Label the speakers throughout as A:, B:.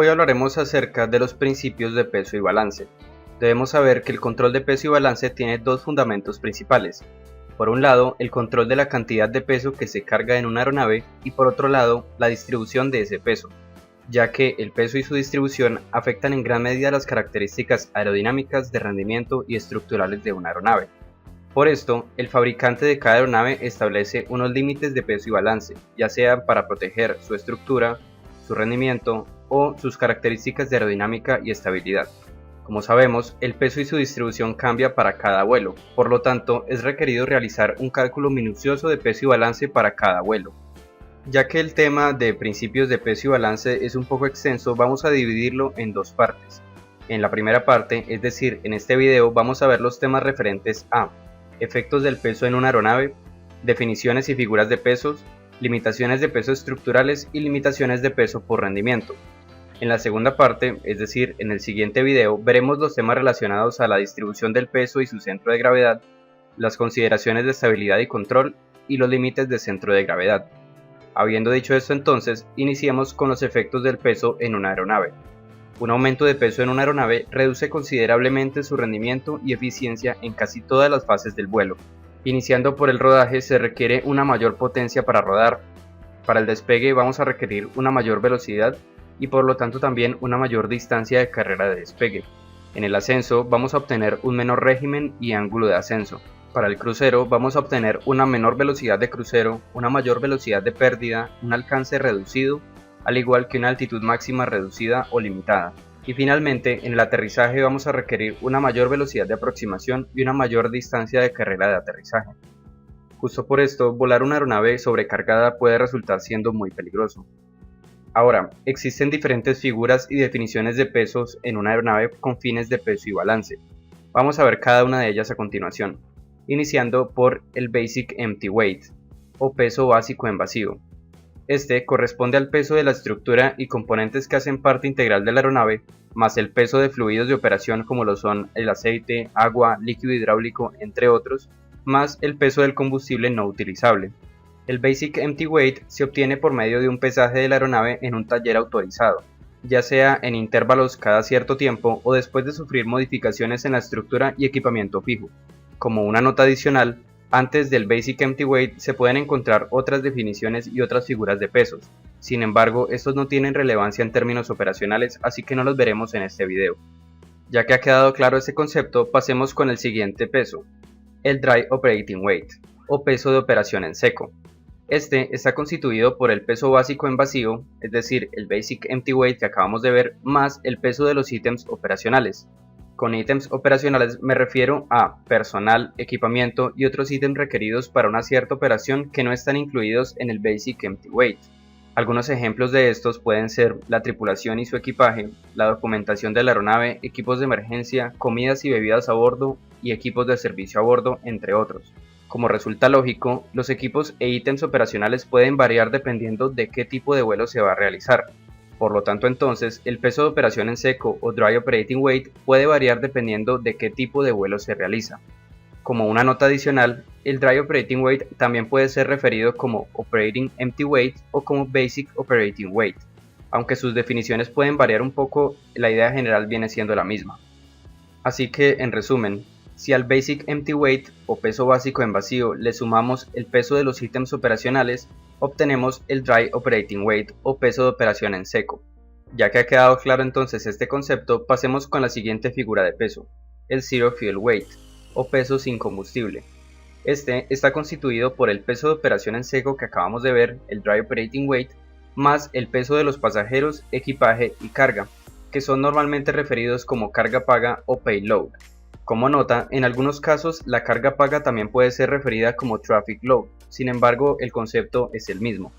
A: Hoy hablaremos acerca de los principios de peso y balance. Debemos saber que el control de peso y balance tiene dos fundamentos principales. Por un lado, el control de la cantidad de peso que se carga en una aeronave y por otro lado, la distribución de ese peso, ya que el peso y su distribución afectan en gran medida las características aerodinámicas, de rendimiento y estructurales de una aeronave. Por esto, el fabricante de cada aeronave establece unos límites de peso y balance, ya sea para proteger su estructura, su rendimiento o sus características de aerodinámica y estabilidad. Como sabemos, el peso y su distribución cambia para cada vuelo, por lo tanto es requerido realizar un cálculo minucioso de peso y balance para cada vuelo. Ya que el tema de principios de peso y balance es un poco extenso, vamos a dividirlo en dos partes. En la primera parte, es decir, en este video, vamos a ver los temas referentes a efectos del peso en una aeronave, definiciones y figuras de pesos, limitaciones de peso estructurales y limitaciones de peso por rendimiento. En la segunda parte, es decir, en el siguiente video, veremos los temas relacionados a la distribución del peso y su centro de gravedad, las consideraciones de estabilidad y control y los límites de centro de gravedad. Habiendo dicho esto entonces, iniciemos con los efectos del peso en una aeronave. Un aumento de peso en una aeronave reduce considerablemente su rendimiento y eficiencia en casi todas las fases del vuelo. Iniciando por el rodaje se requiere una mayor potencia para rodar. Para el despegue vamos a requerir una mayor velocidad y por lo tanto también una mayor distancia de carrera de despegue. En el ascenso vamos a obtener un menor régimen y ángulo de ascenso. Para el crucero vamos a obtener una menor velocidad de crucero, una mayor velocidad de pérdida, un alcance reducido, al igual que una altitud máxima reducida o limitada. Y finalmente, en el aterrizaje vamos a requerir una mayor velocidad de aproximación y una mayor distancia de carrera de aterrizaje. Justo por esto, volar una aeronave sobrecargada puede resultar siendo muy peligroso. Ahora, existen diferentes figuras y definiciones de pesos en una aeronave con fines de peso y balance. Vamos a ver cada una de ellas a continuación, iniciando por el Basic Empty Weight, o peso básico en vacío. Este corresponde al peso de la estructura y componentes que hacen parte integral de la aeronave, más el peso de fluidos de operación como lo son el aceite, agua, líquido hidráulico, entre otros, más el peso del combustible no utilizable. El Basic Empty Weight se obtiene por medio de un pesaje de la aeronave en un taller autorizado, ya sea en intervalos cada cierto tiempo o después de sufrir modificaciones en la estructura y equipamiento fijo. Como una nota adicional, antes del Basic Empty Weight se pueden encontrar otras definiciones y otras figuras de pesos. Sin embargo, estos no tienen relevancia en términos operacionales, así que no los veremos en este video. Ya que ha quedado claro este concepto, pasemos con el siguiente peso, el Dry Operating Weight, o peso de operación en seco. Este está constituido por el peso básico en vacío, es decir, el Basic Empty Weight que acabamos de ver, más el peso de los ítems operacionales. Con ítems operacionales me refiero a personal, equipamiento y otros ítems requeridos para una cierta operación que no están incluidos en el Basic Empty Weight. Algunos ejemplos de estos pueden ser la tripulación y su equipaje, la documentación de la aeronave, equipos de emergencia, comidas y bebidas a bordo y equipos de servicio a bordo, entre otros. Como resulta lógico, los equipos e ítems operacionales pueden variar dependiendo de qué tipo de vuelo se va a realizar. Por lo tanto entonces, el peso de operación en seco o Dry Operating Weight puede variar dependiendo de qué tipo de vuelo se realiza. Como una nota adicional, el Dry Operating Weight también puede ser referido como Operating Empty Weight o como Basic Operating Weight. Aunque sus definiciones pueden variar un poco, la idea general viene siendo la misma. Así que, en resumen, si al Basic Empty Weight o peso básico en vacío le sumamos el peso de los ítems operacionales, obtenemos el Dry Operating Weight o peso de operación en seco. Ya que ha quedado claro entonces este concepto, pasemos con la siguiente figura de peso, el Zero Fuel Weight o peso sin combustible. Este está constituido por el peso de operación en seco que acabamos de ver, el Dry Operating Weight, más el peso de los pasajeros, equipaje y carga, que son normalmente referidos como carga paga o payload. Como nota, en algunos casos la carga paga también puede ser referida como traffic load, sin embargo el concepto es el mismo.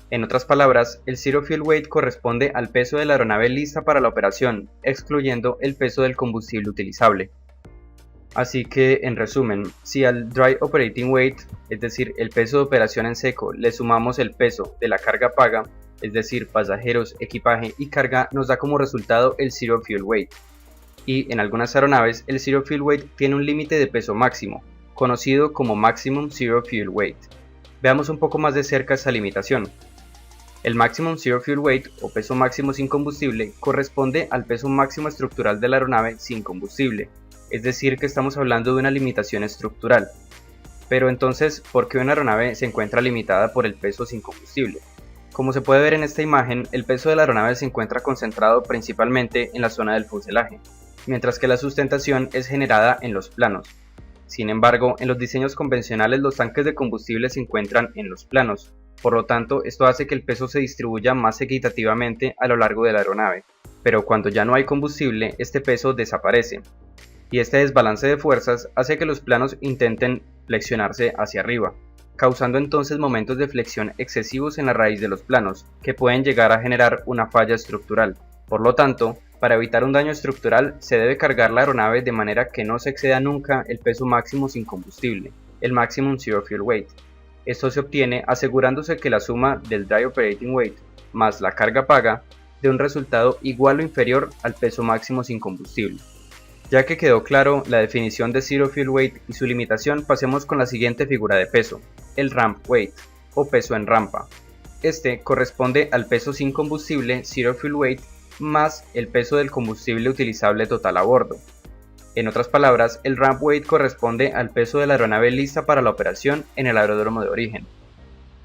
A: En otras palabras, el Zero Fuel Weight corresponde al peso de la aeronave lista para la operación, excluyendo el peso del combustible utilizable. Así que, en resumen, si al Dry Operating Weight, es decir, el peso de operación en seco, le sumamos el peso de la carga paga, es decir, pasajeros, equipaje y carga, nos da como resultado el Zero Fuel Weight. Y en algunas aeronaves el Zero Fuel Weight tiene un límite de peso máximo, conocido como Maximum Zero Fuel Weight. Veamos un poco más de cerca esta limitación. El Maximum Zero Fuel Weight o peso máximo sin combustible corresponde al peso máximo estructural de la aeronave sin combustible, es decir que estamos hablando de una limitación estructural. Pero entonces, ¿por qué una aeronave se encuentra limitada por el peso sin combustible? Como se puede ver en esta imagen, el peso de la aeronave se encuentra concentrado principalmente en la zona del fuselaje, mientras que la sustentación es generada en los planos. Sin embargo, en los diseños convencionales los tanques de combustible se encuentran en los planos, por lo tanto esto hace que el peso se distribuya más equitativamente a lo largo de la aeronave, pero cuando ya no hay combustible, este peso desaparece, y este desbalance de fuerzas hace que los planos intenten flexionarse hacia arriba, causando entonces momentos de flexión excesivos en la raíz de los planos, que pueden llegar a generar una falla estructural. Por lo tanto, para evitar un daño estructural, se debe cargar la aeronave de manera que no se exceda nunca el peso máximo sin combustible, el Maximum Zero Fuel Weight. Esto se obtiene asegurándose que la suma del Dry Operating Weight más la carga paga dé un resultado igual o inferior al peso máximo sin combustible. Ya que quedó claro la definición de Zero Fuel Weight y su limitación, pasemos con la siguiente figura de peso, el Ramp Weight o peso en rampa. Este corresponde al peso sin combustible Zero Fuel Weight más el peso del combustible utilizable total a bordo. En otras palabras, el Ramp Weight corresponde al peso de la aeronave lista para la operación en el aeródromo de origen.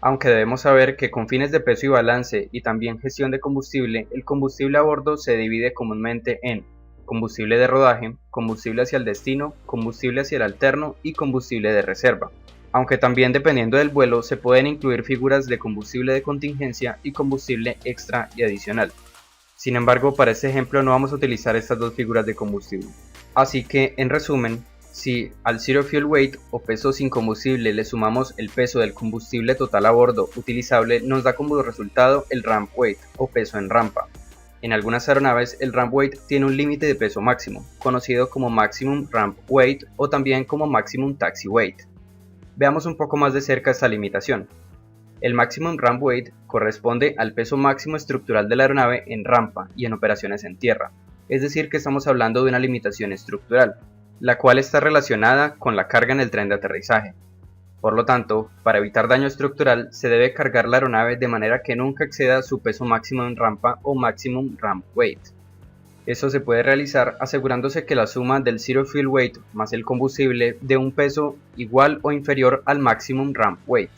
A: Aunque debemos saber que con fines de peso y balance y también gestión de combustible, el combustible a bordo se divide comúnmente en combustible de rodaje, combustible hacia el destino, combustible hacia el alterno y combustible de reserva. Aunque también dependiendo del vuelo se pueden incluir figuras de combustible de contingencia y combustible extra y adicional. Sin embargo, para este ejemplo no vamos a utilizar estas dos figuras de combustible. Así que, en resumen, si al Zero Fuel Weight o peso sin combustible le sumamos el peso del combustible total a bordo utilizable, nos da como resultado el Ramp Weight o peso en rampa. En algunas aeronaves el Ramp Weight tiene un límite de peso máximo, conocido como Maximum Ramp Weight o también como Maximum Taxi Weight. Veamos un poco más de cerca esta limitación. El Maximum Ramp Weight corresponde al peso máximo estructural de la aeronave en rampa y en operaciones en tierra, es decir que estamos hablando de una limitación estructural, la cual está relacionada con la carga en el tren de aterrizaje. Por lo tanto, para evitar daño estructural, se debe cargar la aeronave de manera que nunca exceda su peso máximo en rampa o Maximum Ramp Weight. Esto se puede realizar asegurándose que la suma del Zero Fuel Weight más el combustible dé un peso igual o inferior al Maximum Ramp Weight.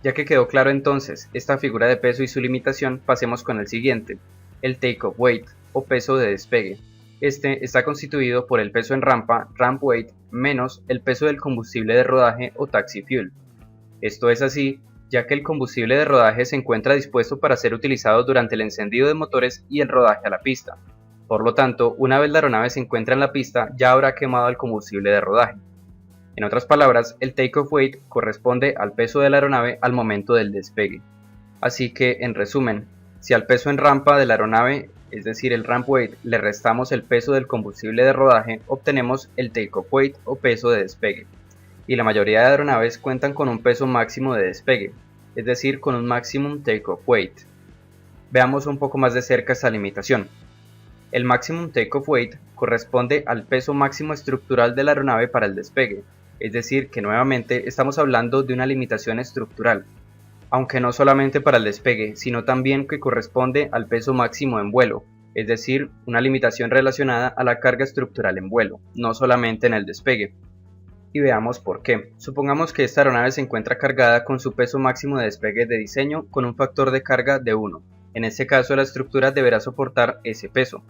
A: Ya que quedó claro entonces esta figura de peso y su limitación, pasemos con el siguiente, el Takeoff Weight o peso de despegue. Este está constituido por el peso en rampa, Ramp Weight, menos el peso del combustible de rodaje o Taxi Fuel. Esto es así, ya que el combustible de rodaje se encuentra dispuesto para ser utilizado durante el encendido de motores y el rodaje a la pista. Por lo tanto, una vez la aeronave se encuentra en la pista, ya habrá quemado el combustible de rodaje. En otras palabras, el Takeoff Weight corresponde al peso de la aeronave al momento del despegue. Así que, en resumen, si al peso en rampa de la aeronave, es decir el Ramp Weight, le restamos el peso del combustible de rodaje, obtenemos el Takeoff Weight o peso de despegue. Y la mayoría de aeronaves cuentan con un peso máximo de despegue, es decir, con un Maximum Takeoff Weight. Veamos un poco más de cerca esta limitación. El Maximum Takeoff Weight corresponde al peso máximo estructural de la aeronave para el despegue, es decir que nuevamente estamos hablando de una limitación estructural, aunque no solamente para el despegue, sino también que corresponde al peso máximo en vuelo, es decir, una limitación relacionada a la carga estructural en vuelo, no solamente en el despegue. Y veamos por qué. Supongamos que esta aeronave se encuentra cargada con su peso máximo de despegue de diseño con un factor de carga de 1. En este caso la estructura deberá soportar ese peso.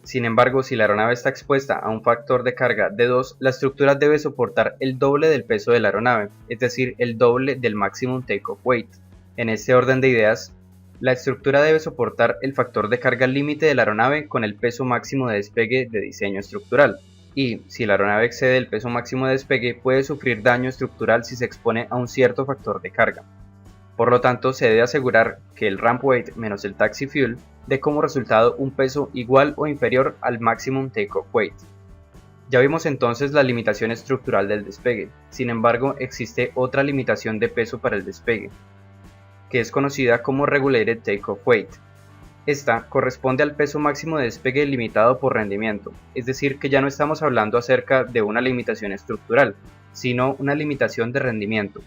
A: Sin embargo, si la aeronave está expuesta a un factor de carga de 2, la estructura debe soportar el doble del peso de la aeronave, es decir, el doble del Maximum Takeoff Weight. En este orden de ideas, la estructura debe soportar el factor de carga límite de la aeronave con el peso máximo de despegue de diseño estructural. Y, si la aeronave excede el peso máximo de despegue, puede sufrir daño estructural si se expone a un cierto factor de carga. Por lo tanto, se debe asegurar que el Ramp Weight menos el Taxi Fuel dé como resultado un peso igual o inferior al Maximum Takeoff Weight. Ya vimos entonces la limitación estructural del despegue. Sin embargo, existe otra limitación de peso para el despegue, que es conocida como Regulated Takeoff Weight. Esta corresponde al peso máximo de despegue limitado por rendimiento, es decir que ya no estamos hablando acerca de una limitación estructural, sino una limitación de rendimiento.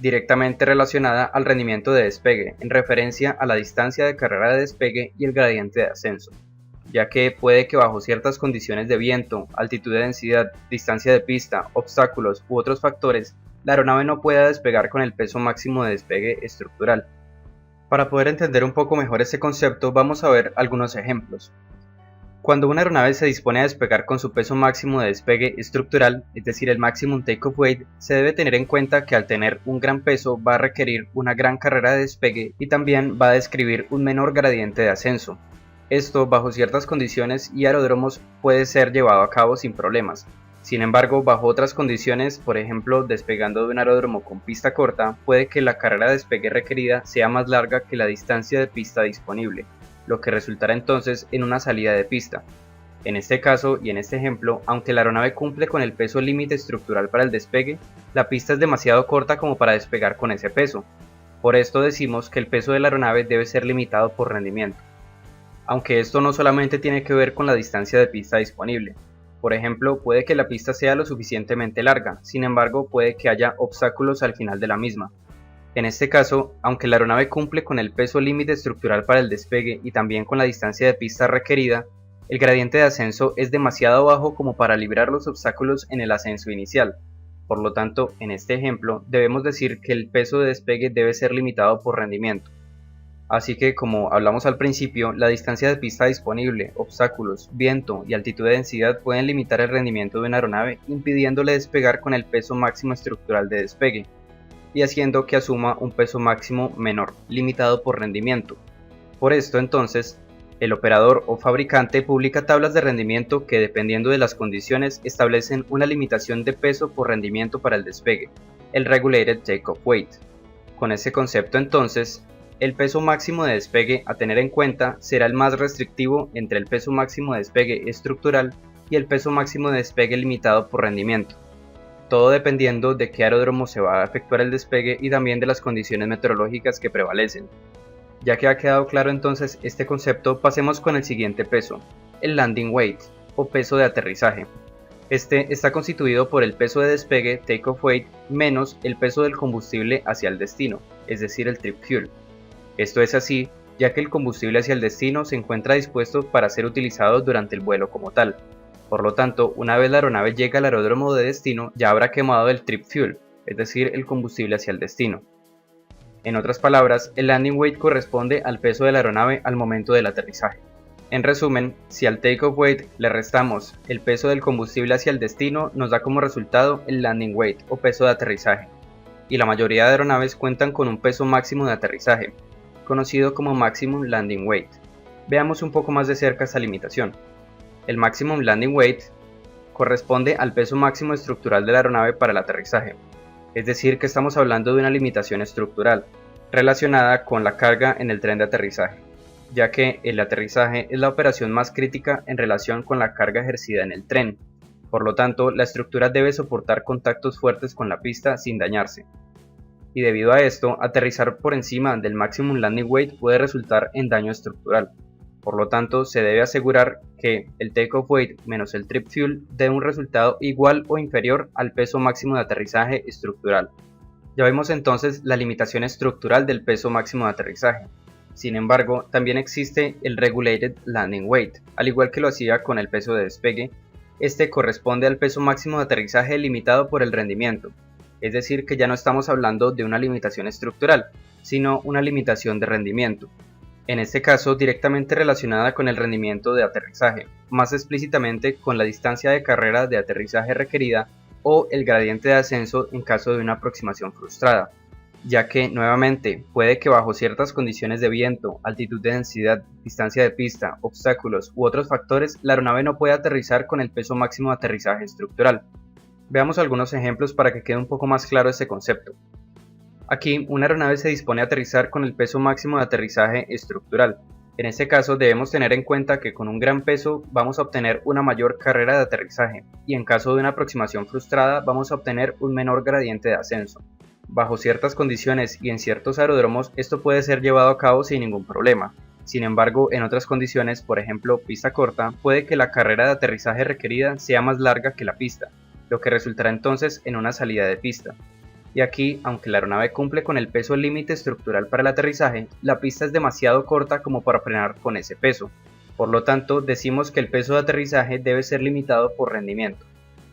A: directamente relacionada al rendimiento de despegue en referencia a la distancia de carrera de despegue y el gradiente de ascenso, ya que puede que bajo ciertas condiciones de viento, altitud de densidad, distancia de pista, obstáculos u otros factores, la aeronave no pueda despegar con el peso máximo de despegue estructural. Para poder entender un poco mejor este concepto, vamos a ver algunos ejemplos. Cuando una aeronave se dispone a despegar con su peso máximo de despegue estructural, es decir, el maximum takeoff weight, se debe tener en cuenta que al tener un gran peso va a requerir una gran carrera de despegue y también va a describir un menor gradiente de ascenso. Esto, bajo ciertas condiciones y aeródromos, puede ser llevado a cabo sin problemas. Sin embargo, bajo otras condiciones, por ejemplo, despegando de un aeródromo con pista corta, puede que la carrera de despegue requerida sea más larga que la distancia de pista disponible, lo que resultará entonces en una salida de pista. En este caso y en este ejemplo, aunque la aeronave cumple con el peso límite estructural para el despegue, la pista es demasiado corta como para despegar con ese peso. Por esto decimos que el peso de la aeronave debe ser limitado por rendimiento. Aunque esto no solamente tiene que ver con la distancia de pista disponible. Por ejemplo, puede que la pista sea lo suficientemente larga, sin embargo puede que haya obstáculos al final de la misma. En este caso, aunque la aeronave cumple con el peso límite estructural para el despegue y también con la distancia de pista requerida, el gradiente de ascenso es demasiado bajo como para librar los obstáculos en el ascenso inicial. Por lo tanto, en este ejemplo, debemos decir que el peso de despegue debe ser limitado por rendimiento. Así que, como hablamos al principio, la distancia de pista disponible, obstáculos, viento y altitud de densidad pueden limitar el rendimiento de una aeronave, impidiéndole despegar con el peso máximo estructural de despegue, y haciendo que asuma un peso máximo menor, limitado por rendimiento. Por esto, entonces, el operador o fabricante publica tablas de rendimiento que, dependiendo de las condiciones, establecen una limitación de peso por rendimiento para el despegue, el Regulated Takeoff Weight. Con ese concepto, entonces, el peso máximo de despegue a tener en cuenta será el más restrictivo entre el peso máximo de despegue estructural y el peso máximo de despegue limitado por rendimiento, todo dependiendo de qué aeródromo se va a efectuar el despegue y también de las condiciones meteorológicas que prevalecen. Ya que ha quedado claro entonces este concepto, pasemos con el siguiente peso, el landing weight o peso de aterrizaje. Este está constituido por el peso de despegue takeoff weight menos el peso del combustible hacia el destino, es decir, el trip fuel. Esto es así, ya que el combustible hacia el destino se encuentra dispuesto para ser utilizado durante el vuelo como tal. Por lo tanto, una vez la aeronave llega al aeródromo de destino, ya habrá quemado el trip fuel, es decir, el combustible hacia el destino. En otras palabras, el landing weight corresponde al peso de la aeronave al momento del aterrizaje. En resumen, si al takeoff weight le restamos el peso del combustible hacia el destino, nos da como resultado el landing weight o peso de aterrizaje. Y la mayoría de aeronaves cuentan con un peso máximo de aterrizaje, conocido como Maximum Landing Weight. Veamos un poco más de cerca esta limitación. El Maximum Landing Weight corresponde al peso máximo estructural de la aeronave para el aterrizaje, es decir que estamos hablando de una limitación estructural, relacionada con la carga en el tren de aterrizaje, ya que el aterrizaje es la operación más crítica en relación con la carga ejercida en el tren. Por lo tanto, la estructura debe soportar contactos fuertes con la pista sin dañarse. Y debido a esto, aterrizar por encima del Maximum Landing Weight puede resultar en daño estructural. Por lo tanto, se debe asegurar que el takeoff weight menos el trip fuel dé un resultado igual o inferior al peso máximo de aterrizaje estructural. Ya vemos entonces la limitación estructural del peso máximo de aterrizaje. Sin embargo, también existe el Regulated Landing Weight, al igual que lo hacía con el peso de despegue. Este corresponde al peso máximo de aterrizaje limitado por el rendimiento. Es decir, que ya no estamos hablando de una limitación estructural, sino una limitación de rendimiento. En este caso, directamente relacionada con el rendimiento de aterrizaje, más explícitamente con la distancia de carrera de aterrizaje requerida o el gradiente de ascenso en caso de una aproximación frustrada, ya que, nuevamente, puede que bajo ciertas condiciones de viento, altitud de densidad, distancia de pista, obstáculos u otros factores, la aeronave no pueda aterrizar con el peso máximo de aterrizaje estructural. Veamos algunos ejemplos para que quede un poco más claro este concepto. Aquí, una aeronave se dispone a aterrizar con el peso máximo de aterrizaje estructural. En este caso, debemos tener en cuenta que con un gran peso vamos a obtener una mayor carrera de aterrizaje, y en caso de una aproximación frustrada vamos a obtener un menor gradiente de ascenso. Bajo ciertas condiciones y en ciertos aeródromos, esto puede ser llevado a cabo sin ningún problema. Sin embargo, en otras condiciones, por ejemplo, pista corta, puede que la carrera de aterrizaje requerida sea más larga que la pista, lo que resultará entonces en una salida de pista. Y aquí, aunque la aeronave cumple con el peso límite estructural para el aterrizaje, la pista es demasiado corta como para frenar con ese peso. Por lo tanto, decimos que el peso de aterrizaje debe ser limitado por rendimiento.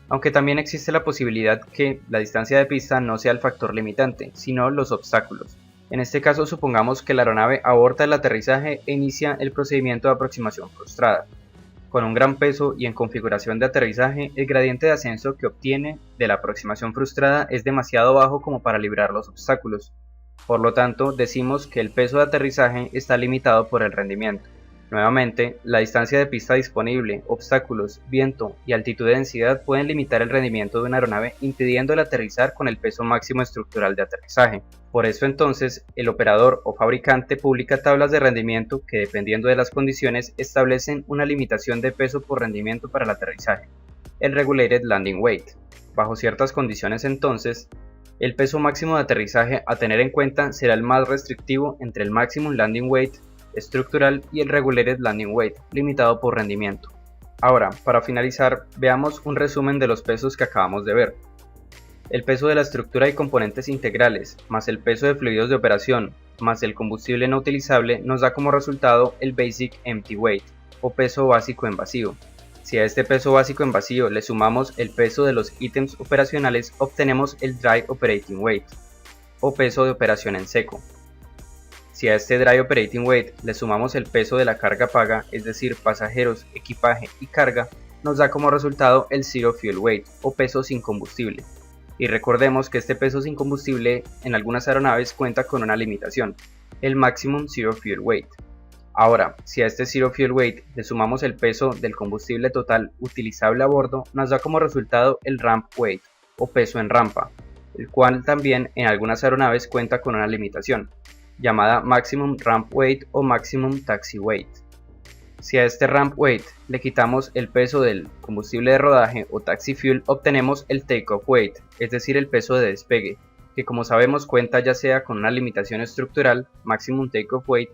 A: Aunque también existe la posibilidad que la distancia de pista no sea el factor limitante, sino los obstáculos. En este caso, supongamos que la aeronave aborta el aterrizaje e inicia el procedimiento de aproximación frustrada. Con un gran peso y en configuración de aterrizaje, el gradiente de ascenso que obtiene de la aproximación frustrada es demasiado bajo como para librar los obstáculos. Por lo tanto, decimos que el peso de aterrizaje está limitado por el rendimiento. Nuevamente, la distancia de pista disponible, obstáculos, viento y altitud de densidad pueden limitar el rendimiento de una aeronave impidiendo el aterrizar con el peso máximo estructural de aterrizaje. Por eso entonces, el operador o fabricante publica tablas de rendimiento que dependiendo de las condiciones establecen una limitación de peso por rendimiento para el aterrizaje, el Regulated Landing Weight. Bajo ciertas condiciones entonces, el peso máximo de aterrizaje a tener en cuenta será el más restrictivo entre el Maximum Landing Weight estructural y el Regulated Landing Weight, limitado por rendimiento. Ahora, para finalizar, veamos un resumen de los pesos que acabamos de ver. El peso de la estructura y componentes integrales, más el peso de fluidos de operación, más el combustible no utilizable, nos da como resultado el Basic Empty Weight, o peso básico en vacío. Si a este peso básico en vacío le sumamos el peso de los ítems operacionales, obtenemos el Dry Operating Weight, o peso de operación en seco. Si a este Dry Operating Weight le sumamos el peso de la carga paga, es decir, pasajeros, equipaje y carga, nos da como resultado el Zero Fuel Weight, o peso sin combustible. Y recordemos que este peso sin combustible en algunas aeronaves cuenta con una limitación, el Maximum Zero Fuel Weight. Ahora, si a este Zero Fuel Weight le sumamos el peso del combustible total utilizable a bordo, nos da como resultado el Ramp Weight, o peso en rampa, el cual también en algunas aeronaves cuenta con una limitación, llamada Maximum Ramp Weight o Maximum Taxi Weight. Si a este Ramp Weight le quitamos el peso del combustible de rodaje o Taxi Fuel, obtenemos el Takeoff Weight, es decir, el peso de despegue, que como sabemos cuenta ya sea con una limitación estructural, Maximum Takeoff Weight,